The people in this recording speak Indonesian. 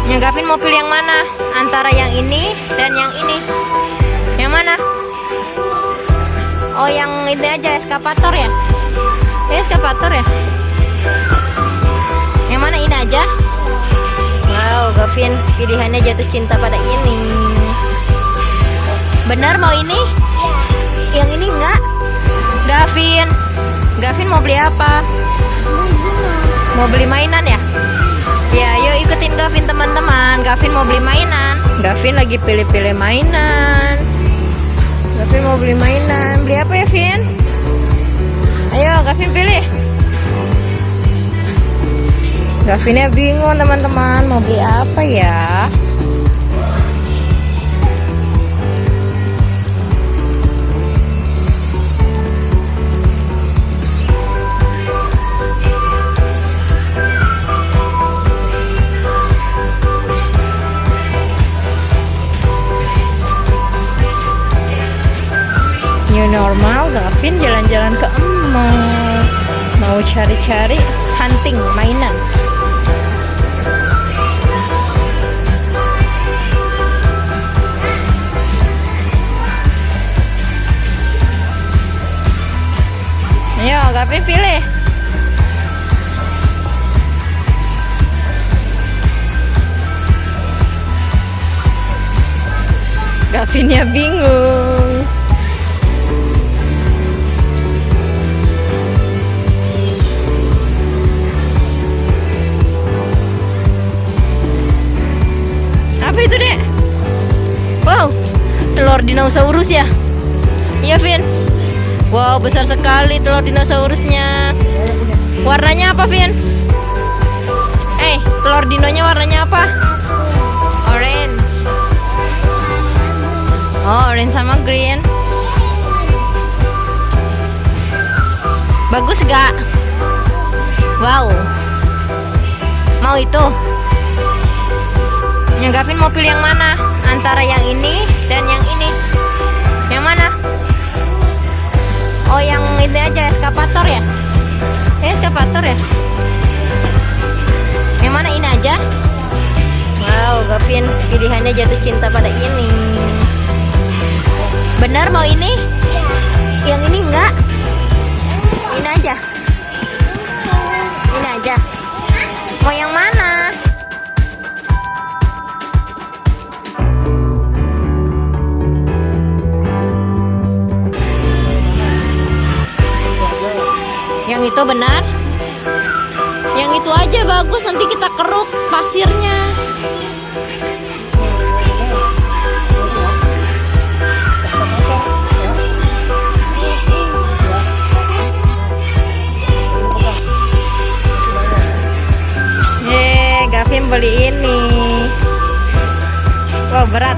Yang Gavin mau pilih yang mana? Antara yang ini dan yang ini. Yang mana? Oh, yang itu aja, eskavator ya? Ini eskavator ya? Yang mana, ini aja? Wow, Gavin pilihannya jatuh cinta pada ini. Benar mau ini? Yang ini enggak? Gavin mau beli apa? Mau beli mainan ya? Ya, yuk ikutin Gavin teman-teman. Gavin mau beli mainan. Gavin lagi pilih-pilih mainan. Gavin mau beli mainan. Beli apa ya, Vin? Ayo, Gavin pilih. Gavinnya bingung teman-teman, mau beli apa ya? New normal, Gavin jalan-jalan ke mall, mau cari-cari hunting mainan. Ayo, Gavin pilih. Gavinnya bingung. Apa itu, Dek? Wow, telur dinosaurus ya? Iya, Vin. Wow, besar sekali telur dinosaurusnya. Warnanya apa, Vin? Telur dinonya warnanya apa? Orange. Oh, orange sama green. Bagus gak? Wow. Mau itu? Yang Gavin mau pilih yang mana? Antara yang ini dan yang ini. Yang mana? Oh, yang itu aja, eskavator ya? Eskavator ya? Yang mana, ini aja? Wow, Gavin pilihannya jatuh cinta pada ini. Benar mau ini? Yang ini enggak? Ini aja? Ini aja? Mau yang mana? Yang itu benar? Yang itu aja bagus, nanti kita keruk pasirnya. Gavin beli ini. Wow, berat.